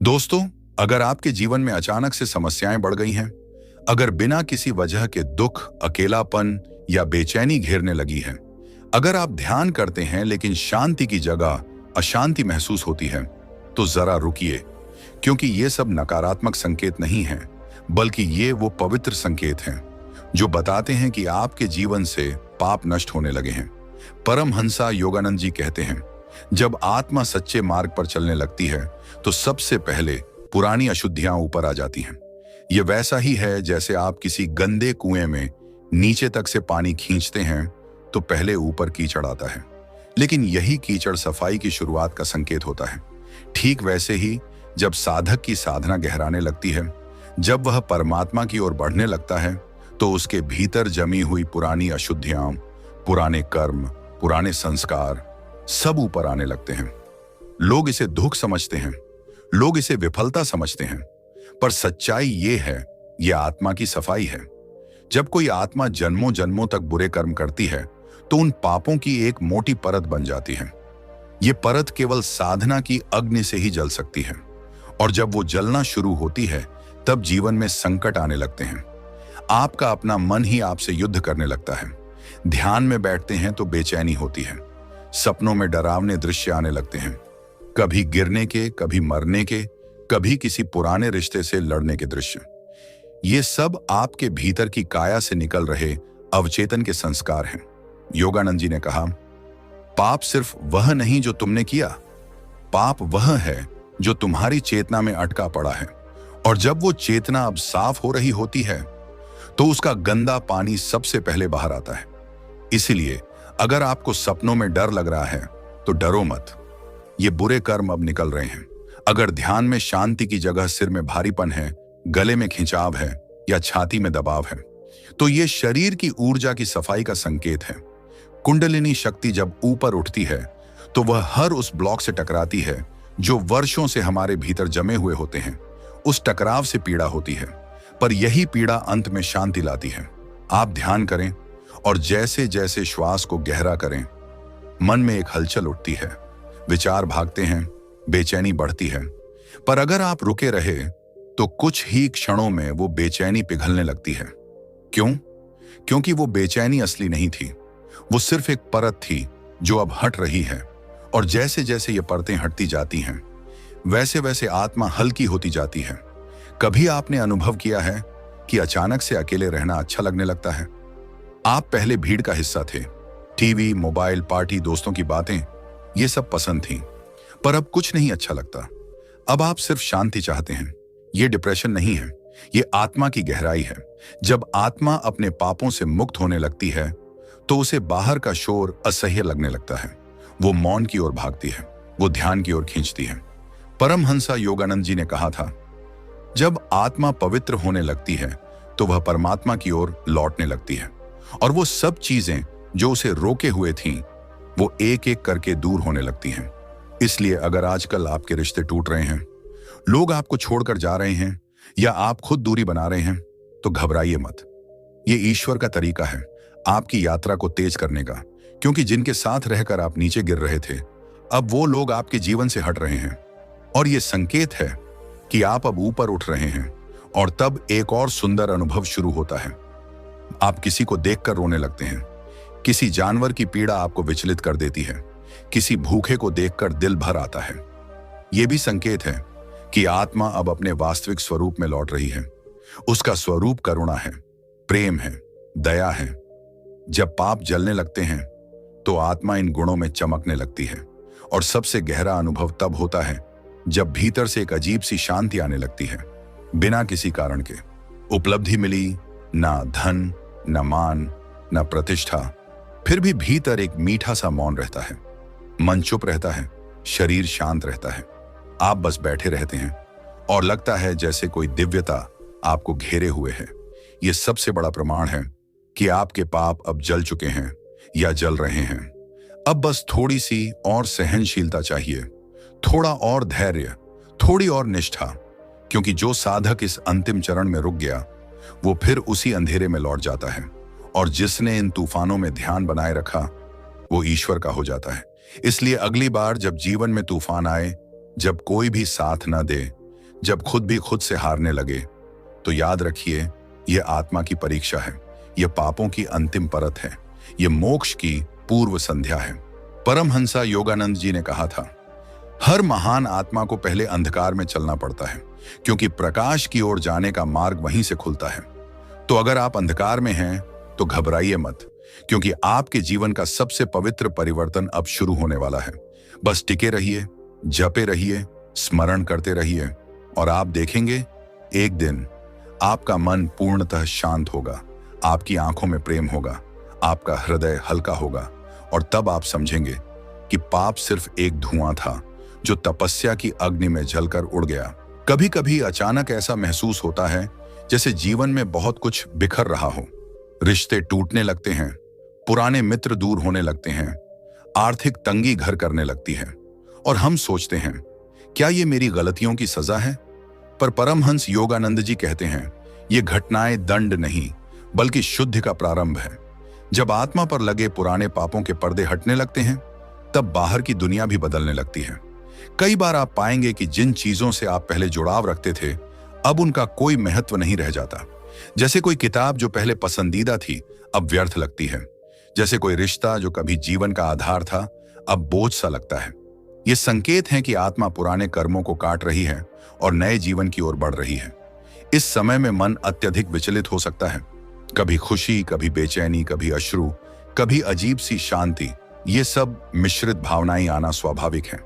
दोस्तों, अगर आपके जीवन में अचानक से समस्याएं बढ़ गई हैं, अगर बिना किसी वजह के दुख, अकेलापन या बेचैनी घेरने लगी है, अगर आप ध्यान करते हैं लेकिन शांति की जगह अशांति महसूस होती है, तो जरा रुकिए, क्योंकि ये सब नकारात्मक संकेत नहीं हैं, बल्कि ये वो पवित्र संकेत हैं जो बताते हैं कि आपके जीवन से पाप नष्ट होने लगे हैं। परमहंसा योगानंद जी कहते हैं, जब आत्मा सच्चे मार्ग पर चलने लगती है तो सबसे पहले पुरानी अशुद्धियां ऊपर आ जाती हैं। यह वैसा ही है जैसे आप किसी गंदे कुएं में नीचे तक से पानी खींचते हैं तो पहले ऊपर कीचड़ आता है, लेकिन यही कीचड़ सफाई की शुरुआत का संकेत होता है। ठीक वैसे ही जब साधक की साधना गहराने लगती है, जब वह परमात्मा की ओर बढ़ने लगता है, तो उसके भीतर जमी हुई पुरानी अशुद्धियां, पुराने कर्म, पुराने संस्कार सब ऊपर आने लगते हैं। लोग इसे दुख समझते हैं, लोग इसे विफलता समझते हैं, पर सच्चाई ये है, यह आत्मा की सफाई है। जब कोई आत्मा जन्मों जन्मों तक बुरे कर्म करती है तो उन पापों की एक मोटी परत बन जाती है। ये परत केवल साधना की अग्नि से ही जल सकती है, और जब वो जलना शुरू होती है तब जीवन में संकट आने लगते हैं। आपका अपना मन ही आपसे युद्ध करने लगता है। ध्यान में बैठते हैं तो बेचैनी होती है, सपनों में डरावने दृश्य आने लगते हैं, कभी गिरने के, कभी मरने के, कभी किसी पुराने रिश्ते से लड़ने के दृश्य। ये सब आपके भीतर की काया से निकल रहे अवचेतन के संस्कार हैं। योगानंद जी ने कहा, पाप सिर्फ वह नहीं जो तुमने किया, पाप वह है जो तुम्हारी चेतना में अटका पड़ा है, और जब वो चेतना अब साफ हो रही होती है तो उसका गंदा पानी सबसे पहले बाहर आता है। इसलिए अगर आपको सपनों में डर लग रहा है तो डरो मत, ये बुरे कर्म अब निकल रहे हैं। अगर ध्यान में शांति की जगह सिर में भारीपन है, गले में खिंचाव है या छाती में दबाव है, तो ये शरीर की ऊर्जा की सफाई का संकेत है। कुंडलिनी शक्ति जब ऊपर उठती है तो वह हर उस ब्लॉक से टकराती है जो वर्षों से हमारे भीतर जमे हुए होते हैं। उस टकराव से पीड़ा होती है, पर यही पीड़ा अंत में शांति लाती है। आप ध्यान करें और जैसे जैसे श्वास को गहरा करें, मन में एक हलचल उठती है, विचार भागते हैं, बेचैनी बढ़ती है। पर अगर आप रुके रहे तो कुछ ही क्षणों में वो बेचैनी पिघलने लगती है। क्यों? क्योंकि वो बेचैनी असली नहीं थी, वो सिर्फ एक परत थी जो अब हट रही है। और जैसे जैसे ये परतें हटती जाती हैं, वैसे वैसे आत्मा हल्की होती जाती है। कभी आपने अनुभव किया है कि अचानक से अकेले रहना अच्छा लगने लगता है? आप पहले भीड़ का हिस्सा थे, टीवी, मोबाइल, पार्टी, दोस्तों की बातें, ये सब पसंद थी, पर अब कुछ नहीं अच्छा लगता। अब आप सिर्फ शांति चाहते हैं। ये डिप्रेशन नहीं है, ये आत्मा की गहराई है। जब आत्मा अपने पापों से मुक्त होने लगती है तो उसे बाहर का शोर असह्य लगने लगता है। वो मौन की ओर भागती है, वो ध्यान की ओर खींचती है। परमहंसा योगानंद जी ने कहा था, जब आत्मा पवित्र होने लगती है तो वह परमात्मा की ओर लौटने लगती है, और वो सब चीजें जो उसे रोके हुए थीं, वो एक एक करके दूर होने लगती हैं। इसलिए अगर आजकल आपके रिश्ते टूट रहे हैं, लोग आपको छोड़कर जा रहे हैं, या आप खुद दूरी बना रहे हैं, तो घबराइए मत। ये ईश्वर का तरीका है आपकी यात्रा को तेज करने का, क्योंकि जिनके साथ रहकर आप नीचे गिर रहे थे, अब वो लोग आपके जीवन से हट रहे हैं। और ये संकेत है कि आप अब ऊपर उठ रहे हैं, और तब एक और सुंदर अनुभव शुरू होता है। आप किसी को देखकर रोने लगते हैं, किसी जानवर की पीड़ा आपको विचलित कर देती है, किसी भूखे को देखकर दिल भर आता है। यह भी संकेत है कि आत्मा अब अपने वास्तविक स्वरूप में लौट रही है। उसका स्वरूप करुणा है, प्रेम है, दया है। जब पाप जलने लगते हैं तो आत्मा इन गुणों में चमकने लगती है, और सबसे गहरा अनुभव तब होता है जब भीतर से एक अजीब सी शांति आने लगती है, बिना किसी कारण के। उपलब्धि मिली, ना धन, ना मान, ना प्रतिष्ठा, फिर भी भीतर एक मीठा सा मौन रहता है। मन चुप रहता है, शरीर शांत रहता है। आप बस बैठे रहते हैं और लगता है जैसे कोई दिव्यता आपको घेरे हुए है। यह सबसे बड़ा प्रमाण है कि आपके पाप अब जल चुके हैं या जल रहे हैं। अब बस थोड़ी सी और सहनशीलता चाहिए, थोड़ा और धैर्य, थोड़ी और निष्ठा, क्योंकि जो साधक इस अंतिम चरण में रुक गया वो फिर उसी अंधेरे में लौट जाता है, और जिसने इन तूफानों में ध्यान बनाए रखा वो ईश्वर का हो जाता है। इसलिए अगली बार जब जीवन में तूफान आए, जब कोई भी साथ न दे, जब खुद भी खुद से हारने लगे, तो याद रखिए, यह आत्मा की परीक्षा है, यह पापों की अंतिम परत है, यह मोक्ष की पूर्व संध्या है। परमहंसा योगानंद जी ने कहा था, हर महान आत्मा को पहले अंधकार में चलना पड़ता है, क्योंकि प्रकाश की ओर जाने का मार्ग वहीं से खुलता है। तो अगर आप अंधकार में हैं, तो घबराइए मत, क्योंकि आपके जीवन का सबसे पवित्र परिवर्तन अब शुरू होने वाला है। बस टिके रहिए, जपे रहिए, स्मरण करते रहिए, और आप देखेंगे एक दिन आपका मन पूर्णतः शांत होगा, आपकी आंखों में प्रेम होगा, आपका हृदय हल्का होगा, और तब आप समझेंगे कि पाप सिर्फ एक धुआं था जो तपस्या की अग्नि में जलकर उड़ गया। कभी कभी अचानक ऐसा महसूस होता है जैसे जीवन में बहुत कुछ बिखर रहा हो। रिश्ते टूटने लगते हैं, पुराने मित्र दूर होने लगते हैं, आर्थिक तंगी घर करने लगती है, और हम सोचते हैं, क्या ये मेरी गलतियों की सजा है? पर परमहंस योगानंद जी कहते हैं, ये घटनाएं दंड नहीं, बल्कि शुद्धि का प्रारंभ है। जब आत्मा पर लगे पुराने पापों के पर्दे हटने लगते हैं, तब बाहर की दुनिया भी बदलने लगती है। कई बार आप पाएंगे कि जिन चीजों से आप पहले जुड़ाव रखते थे, अब उनका कोई महत्व नहीं रह जाता। जैसे कोई किताब जो पहले पसंदीदा थी, अब व्यर्थ लगती है। जैसे कोई रिश्ता जो कभी जीवन का आधार था, अब बोझ सा लगता है। ये संकेत हैं कि आत्मा पुराने कर्मों को काट रही है और नए जीवन की ओर बढ़ रही है। इस समय में मन अत्यधिक विचलित हो सकता है, कभी खुशी, कभी बेचैनी, कभी अश्रु, कभी अजीब सी शांति। ये सब मिश्रित भावनाएं आना स्वाभाविक है।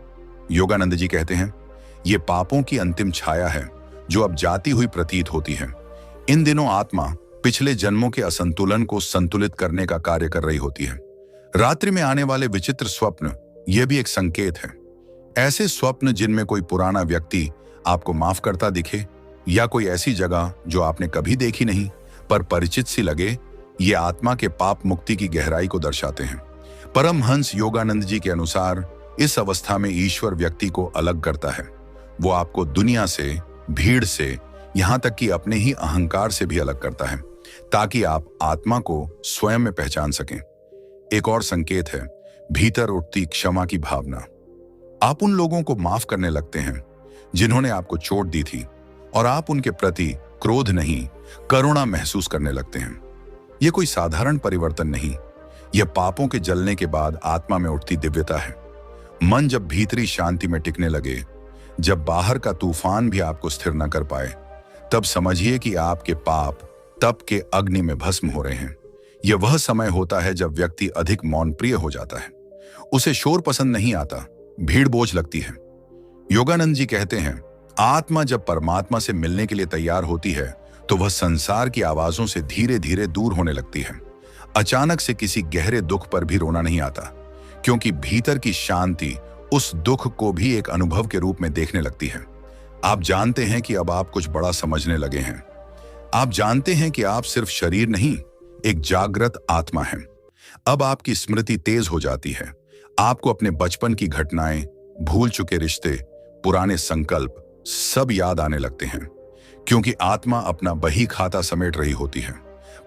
योगानंद जी कहते हैं, ये पापों की अंतिम छाया है जो अब जाती हुई प्रतीत होती है। इन दिनों आत्मा पिछले जन्मों के असंतुलन को संतुलित करने का कार्य कर रही होती है। रात्रि में आने वाले विचित्र स्वप्न ये भी एक संकेत है। ऐसे स्वप्न जिनमें कोई पुराना व्यक्ति आपको माफ करता दिखे, या कोई ऐसी जगह जो आपने कभी देखी नहीं पर परिचित सी लगे, ये आत्मा के पाप मुक्ति की गहराई को दर्शाते हैं। परमहंस योगानंद जी के अनुसार इस अवस्था में ईश्वर व्यक्ति को अलग करता है। वो आपको दुनिया से, भीड़ से, यहां तक कि अपने ही अहंकार से भी अलग करता है, ताकि आप आत्मा को स्वयं में पहचान सकें। एक और संकेत है भीतर उठती क्षमा की भावना। आप उन लोगों को माफ करने लगते हैं जिन्होंने आपको चोट दी थी, और आप उनके प्रति क्रोध नहीं, करुणा महसूस करने लगते हैं। यह कोई साधारण परिवर्तन नहीं, यह पापों के जलने के बाद आत्मा में उठती दिव्यता है। मन जब भीतरी शांति में टिकने लगे, जब बाहर का तूफान भी आपको स्थिर न कर पाए, तब समझिए कि आपके पाप तप के अग्नि में भस्म हो रहे हैं। यह वह समय होता है जब व्यक्ति अधिक मौन प्रिय हो जाता है। उसे शोर पसंद नहीं आता, भीड़ बोझ लगती है। योगानंद जी कहते हैं, आत्मा जब परमात्मा से मिलने के लिए तैयार होती है, तो वह संसार की आवाजों से धीरे धीरे दूर होने लगती है। अचानक से किसी गहरे दुख पर भी रोना नहीं आता, क्योंकि भीतर की शांति उस दुख को भी एक अनुभव के रूप में देखने लगती है। आप जानते हैं कि अब आप कुछ बड़ा समझने लगे हैं। आप जानते हैं कि आप सिर्फ शरीर नहीं, एक जागृत आत्मा हैं। अब आपकी स्मृति तेज हो जाती है। आपको अपने बचपन की घटनाएं, भूल चुके रिश्ते, पुराने संकल्प सब याद आने लगते हैं, क्योंकि आत्मा अपना बही खाता समेट रही होती है।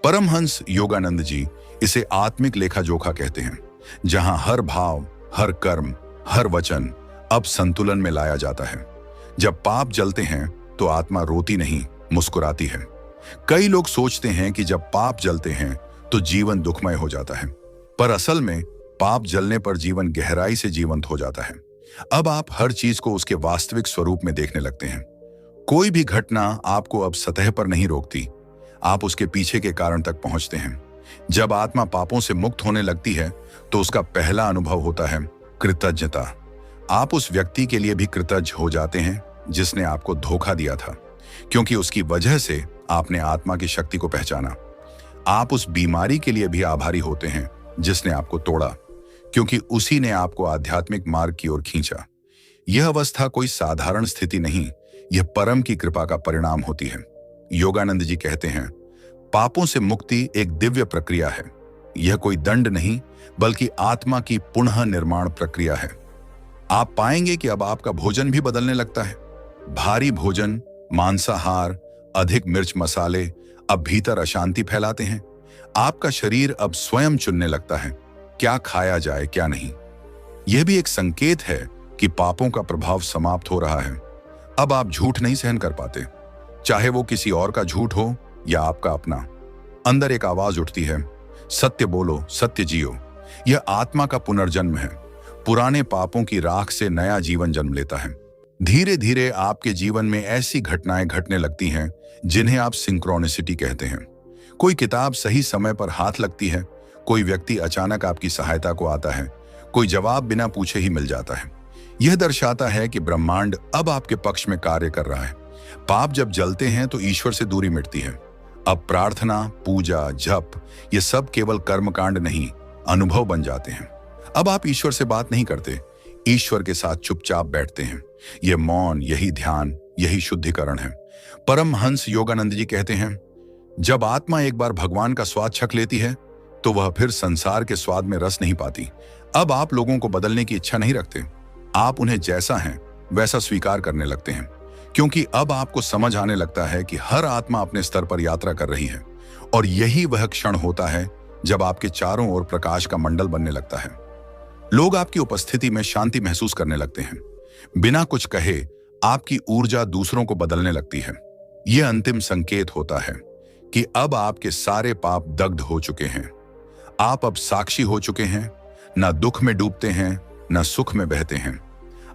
परमहंस योगानंद जी इसे आत्मिक लेखा जोखा कहते हैं, जहां हर भाव, हर कर्म, हर वचन अब संतुलन में लाया जाता है। जब पाप जलते हैं तो आत्मा रोती नहीं, मुस्कुराती है। कई लोग सोचते हैं कि जब पाप जलते हैं तो जीवन दुखमय हो जाता है, पर असल में पाप जलने पर जीवन गहराई से जीवंत हो जाता है। अब आप हर चीज को उसके वास्तविक स्वरूप में देखने लगते हैं। कोई भी घटना आपको अब सतह पर नहीं रोकती, आप उसके पीछे के कारण तक पहुंचते हैं। जब आत्मा पापों से मुक्त होने लगती है तो उसका पहला अनुभव होता है कृतज्ञता। आप उस व्यक्ति के लिए भी कृतज्ञ हो जाते हैं जिसने आपको धोखा दिया था, क्योंकि उसकी वजह से आपने आत्मा की शक्ति को पहचाना। आप उस बीमारी के लिए भी आभारी होते हैं जिसने आपको तोड़ा, क्योंकि उसी ने आपको आध्यात्मिक मार्ग की ओर खींचा। यह अवस्था कोई साधारण स्थिति नहीं, यह परम की कृपा का परिणाम होती है। योगानंद जी कहते हैं, पापों से मुक्ति एक दिव्य प्रक्रिया है। यह कोई दंड नहीं, बल्कि आत्मा की पुनः निर्माण प्रक्रिया है। आप पाएंगे कि अब आपका भोजन भी बदलने लगता है। भारी भोजन, मांसाहार, अधिक मिर्च मसाले अब भीतर अशांति फैलाते हैं। आपका शरीर अब स्वयं चुनने लगता है क्या खाया जाए, क्या नहीं। यह भी एक संकेत है कि पापों का प्रभाव समाप्त हो रहा है। अब आप झूठ नहीं सहन कर पाते, चाहे वो किसी और का झूठ हो या आपका अपना। अंदर एक आवाज उठती है, सत्य बोलो, सत्य जियो। यह आत्मा का पुनर्जन्म है। पुराने पापों की राख से नया जीवन जन्म लेता है। धीरे धीरे आपके जीवन में ऐसी घटनाएं घटने लगती हैं जिन्हें आप सिंक्रोनिसिटी कहते हैं। कोई किताब सही समय पर हाथ लगती है, कोई व्यक्ति अचानक आपकी सहायता को आता है, कोई जवाब बिना पूछे ही मिल जाता है। यह दर्शाता है कि ब्रह्मांड अब आपके पक्ष में कार्य कर रहा है। पाप जब जलते हैं तो ईश्वर से दूरी मिटती है। अब प्रार्थना, पूजा, जप ये सब केवल कर्मकांड नहीं, अनुभव बन जाते हैं। अब आप ईश्वर से बात नहीं करते, ईश्वर के साथ चुपचाप बैठते हैं। यह मौन, यही ध्यान, यही शुद्धिकरण है। परमहंस योगानंद जी कहते हैं, जब आत्मा एक बार भगवान का स्वाद छक लेती है तो वह फिर संसार के स्वाद में रस नहीं पाती। अब आप लोगों को बदलने की इच्छा नहीं रखते, आप उन्हें जैसा हैं वैसा स्वीकार करने लगते हैं, क्योंकि अब आपको समझ आने लगता है कि हर आत्मा अपने स्तर पर यात्रा कर रही है। और यही वह क्षण होता है जब आपके चारों ओर प्रकाश का मंडल बनने लगता है। लोग आपकी उपस्थिति में शांति महसूस करने लगते हैं। बिना कुछ कहे आपकी ऊर्जा दूसरों को बदलने लगती है। यह अंतिम संकेत होता है कि अब आपके सारे पाप दग्ध हो चुके हैं। आप अब साक्षी हो चुके हैं, न दुख में डूबते हैं, न सुख में बहते हैं।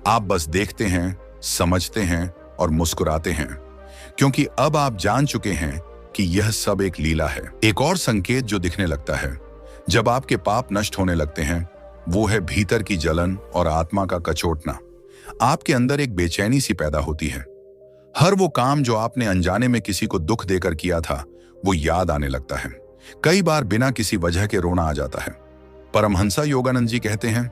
आप बस देखते हैं, समझते हैं और मुस्कुराते हैं, क्योंकि अब आप जान चुके हैं कि यह सब एक लीला है। एक और संकेत जो दिखने लगता है जब आपके पाप नष्ट होने लगते हैं, वो है भीतर की जलन और आत्मा का कचोटना। आपके अंदर एक बेचैनी सी पैदा होती है। हर वो काम जो आपने अनजाने में किसी को दुख देकर किया था, वो याद आने लगता है। कई बार बिना किसी वजह के रोना आ जाता है। परमहंसा योगानंद जी कहते हैं,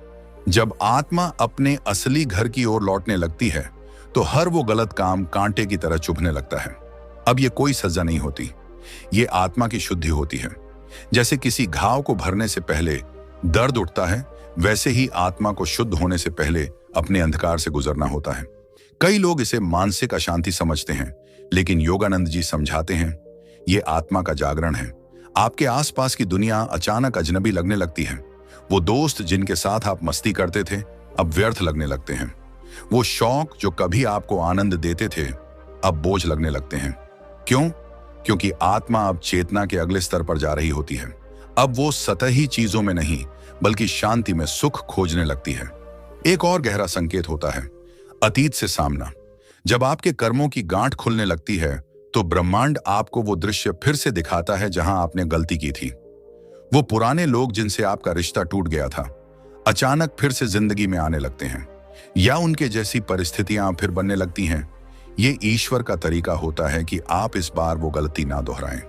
जब आत्मा अपने असली घर की ओर लौटने लगती है तो हर वो गलत काम कांटे की तरह चुभने लगता है। अब ये कोई सजा नहीं होती, ये आत्मा की शुद्धि होती है। जैसे किसी घाव को भरने से पहले दर्द उठता है, वैसे ही आत्मा को शुद्ध होने से पहले अपने अंधकार से गुजरना होता है। कई लोग इसे मानसिक अशांति समझते हैं, लेकिन योगानंद जी समझाते हैं, ये आत्मा का जागरण है। आपके आसपास की दुनिया अचानक अजनबी लगने लगती है। वो दोस्त जिनके साथ आप मस्ती करते थे अब व्यर्थ लगने लगते हैं। वो शौक जो कभी आपको आनंद देते थे अब बोझ लगने लगते हैं। क्यों? क्योंकि आत्मा अब चेतना के अगले स्तर पर जा रही होती है। अब वो सतही चीजों में नहीं बल्कि शांति में सुख खोजने लगती है। एक और गहरा संकेत होता है, अतीत से सामना। जब आपके कर्मों की गांठ खुलने लगती है तो ब्रह्मांड आपको वो दृश्य फिर से दिखाता है जहां आपने गलती की थी। वो पुराने लोग जिनसे आपका रिश्ता टूट गया था अचानक फिर से जिंदगी में आने लगते हैं, या उनके जैसी परिस्थितियां फिर बनने लगती हैं। ये ईश्वर का तरीका होता है कि आप इस बार वो गलती ना दोहराएं।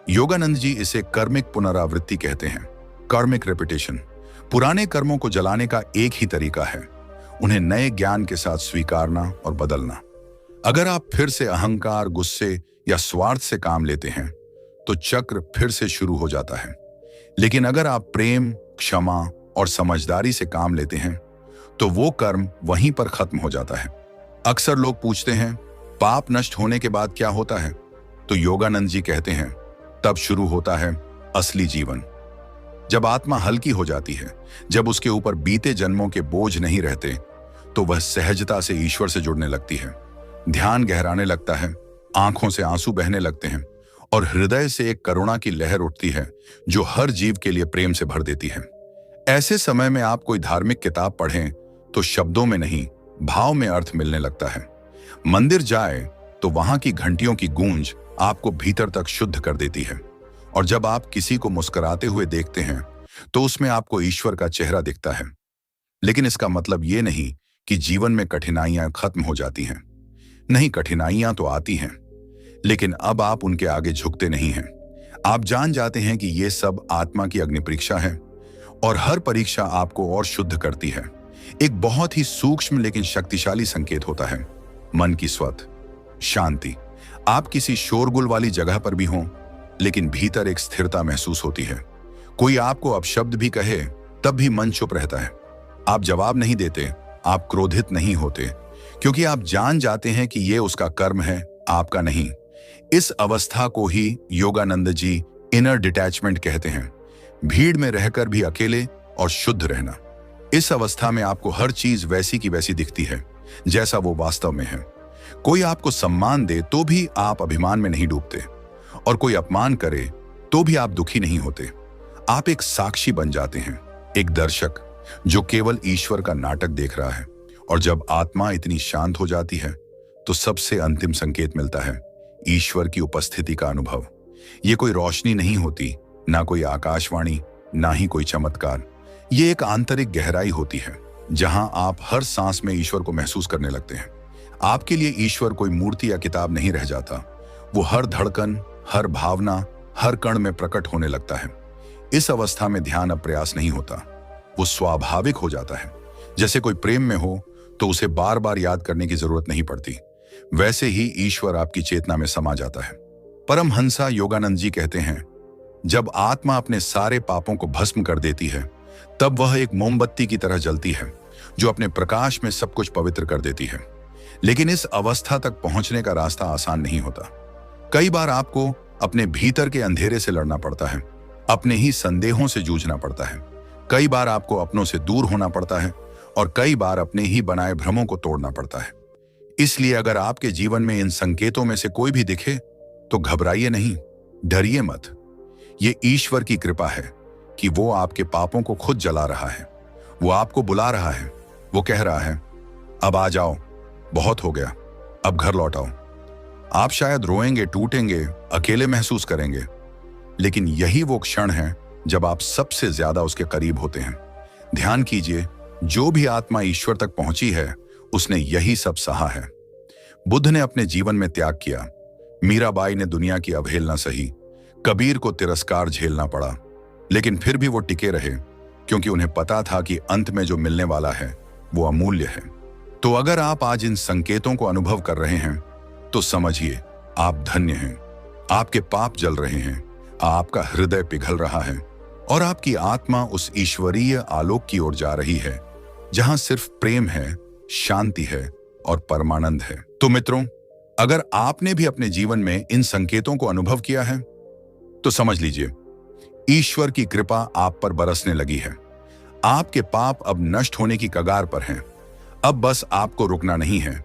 योगानंद जी इसे कर्मिक पुनरावृत्ति कहते हैं, कर्मिक रेपिटेशन। पुराने कर्मों को जलाने का एक ही तरीका है, उन्हें नए ज्ञान के साथ स्वीकारना और बदलना। अगर आप फिर से अहंकार, गुस्से या स्वार्थ से काम लेते हैं तो चक्र फिर से शुरू हो जाता है। लेकिन अगर आप प्रेम, क्षमा और समझदारी से काम लेते हैं तो वो कर्म वहीं पर खत्म हो जाता है। अक्सर लोग पूछते हैं, पाप नष्ट होने के बाद क्या होता है? तो योगानंद जी कहते हैं, तब शुरू होता है असली जीवन। जब आत्मा हल्की हो जाती है, जब उसके ऊपर बीते जन्मों के बोझ नहीं रहते, तो वह सहजता से ईश्वर से जुड़ने लगती है। ध्यान गहराने लगता है, आंखों से आंसू बहने लगते हैं और हृदय से एक करुणा की लहर उठती है जो हर जीव के लिए प्रेम से भर देती है। ऐसे समय में आप कोई धार्मिक किताब पढ़ें तो शब्दों में नहीं, भाव में अर्थ मिलने लगता है। मंदिर जाए तो वहां की घंटियों की गूंज आपको भीतर तक शुद्ध कर देती है। और जब आप किसी को मुस्कुराते हुए देखते हैं तो उसमें आपको ईश्वर का चेहरा दिखता है। लेकिन इसका मतलब ये नहीं कि जीवन में कठिनाइयां खत्म हो जाती हैं। नहीं, कठिनाइयां तो आती हैं, लेकिन अब आप उनके आगे झुकते नहीं हैं। आप जान जाते हैं कि ये सब आत्मा की अग्नि परीक्षा है और हर परीक्षा आपको और शुद्ध करती है। एक बहुत ही सूक्ष्म लेकिन शक्तिशाली संकेत होता है, मन की स्वत शांति। आप किसी शोरगुल वाली जगह पर भी हों, लेकिन भीतर एक स्थिरता महसूस होती है। कोई आपको अपशब्द भी कहे तब भी मन चुप रहता है। आप जवाब नहीं देते, आप क्रोधित नहीं होते, क्योंकि आप जान जाते हैं कि ये उसका कर्म है, आपका नहीं। इस अवस्था को ही योगानंद जी इनर डिटैचमेंट कहते हैं, भीड़ में रहकर भी अकेले और शुद्ध रहना। इस अवस्था में आपको हर चीज वैसी की वैसी दिखती है जैसा वो वास्तव में है। कोई आपको सम्मान दे तो भी आप अभिमान में नहीं डूबते, और कोई अपमान करे तो भी आप दुखी नहीं होते। आप एक साक्षी बन जाते हैं, एक दर्शक जो केवल ईश्वर का नाटक देख रहा है। और जब आत्मा इतनी शांत हो जाती है तो सबसे अंतिम संकेत मिलता है, ईश्वर की उपस्थिति का अनुभव। ये कोई रोशनी नहीं होती, ना कोई आकाशवाणी, ना ही कोई चमत्कार। ये एक आंतरिक गहराई होती है जहां आप हर सांस में ईश्वर को महसूस करने लगते हैं। आपके लिए ईश्वर कोई मूर्ति या किताब नहीं रह जाता, वो हर धड़कन, हर भावना, हर कण में प्रकट होने लगता है। इस अवस्था में ध्यान अब प्रयास नहीं होता, वो स्वाभाविक हो जाता है। जैसे कोई प्रेम में हो तो उसे बार बार याद करने की जरूरत नहीं पड़ती, वैसे ही ईश्वर आपकी चेतना में समा जाता है। परमहंसा योगानंद जी कहते हैं, जब आत्मा अपने सारे पापों को भस्म कर देती है तब वह एक मोमबत्ती की तरह जलती है जो अपने प्रकाश में सब कुछ पवित्र कर देती है। लेकिन इस अवस्था तक पहुंचने का रास्ता आसान नहीं होता। कई बार आपको अपने भीतर के अंधेरे से लड़ना पड़ता है, अपने ही संदेहों से जूझना पड़ता है। कई बार आपको अपनों से दूर होना पड़ता है और कई बार अपने ही बनाए भ्रमों को तोड़ना पड़ता है। इसलिए अगर आपके जीवन में इन संकेतों में से कोई भी दिखे तो घबराइए नहीं, डरिए मत। ये ईश्वर की कृपा है कि वो आपके पापों को खुद जला रहा है। वो आपको बुला रहा है, वो कह रहा है, अब आ जाओ, बहुत हो गया, अब घर लौट आओ। आप शायद रोएंगे, टूटेंगे, अकेले महसूस करेंगे, लेकिन यही वो क्षण है जब आप सबसे ज्यादा उसके करीब होते हैं। ध्यान कीजिए, जो भी आत्मा ईश्वर तक पहुंची है उसने यही सब सहा है। बुद्ध ने अपने जीवन में त्याग किया, मीराबाई ने दुनिया की अवहेलना सही, कबीर को तिरस्कार झेलना पड़ा, लेकिन फिर भी वो टिके रहे क्योंकि उन्हें पता था कि अंत में जो मिलने वाला है वो अमूल्य है। तो अगर आप आज इन संकेतों को अनुभव कर रहे हैं तो समझिए आप धन्य हैं। आपके पाप जल रहे हैं, आपका हृदय पिघल रहा है और आपकी आत्मा उस ईश्वरीय आलोक की ओर जा रही है जहां सिर्फ प्रेम है, शांति है और परमानंद है। तो मित्रों, अगर आपने भी अपने जीवन में इन संकेतों को अनुभव किया है तो समझ लीजिए ईश्वर की कृपा आप पर बरसने लगी है। आपके पाप अब नष्ट होने की कगार पर हैं। अब बस आपको रुकना नहीं है,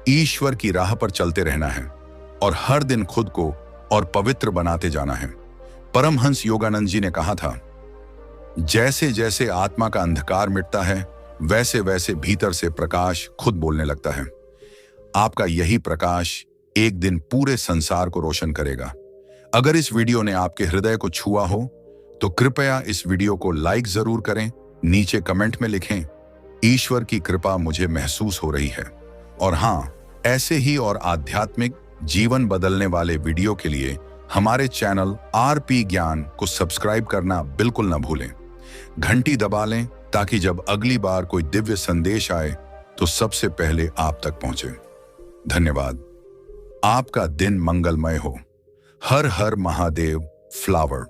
ईश्वर की राह पर चलते रहना है और हर दिन खुद को और पवित्र बनाते जाना है। परमहंस योगानंद जी ने कहा था, जैसे जैसे आत्मा का अंधकार मिटता है वैसे वैसे भीतर से प्रकाश खुद बोलने लगता है। आपका यही प्रकाश एक दिन पूरे संसार को रोशन करेगा। अगर इस वीडियो ने आपके हृदय को छुआ हो तो कृपया इस वीडियो को लाइक जरूर करें, नीचे कमेंट में लिखें, ईश्वर की कृपा मुझे महसूस हो रही है। और हाँ, ऐसे ही और आध्यात्मिक जीवन बदलने वाले वीडियो के लिए हमारे चैनल आरपी ज्ञान को सब्सक्राइब करना बिल्कुल न भूलें। घंटी दबा लें ताकि जब अगली बार कोई दिव्य संदेश आए तो सबसे पहले आप तक पहुंचे। धन्यवाद। आपका दिन मंगलमय हो। हर हर महादेव। फ्लावर।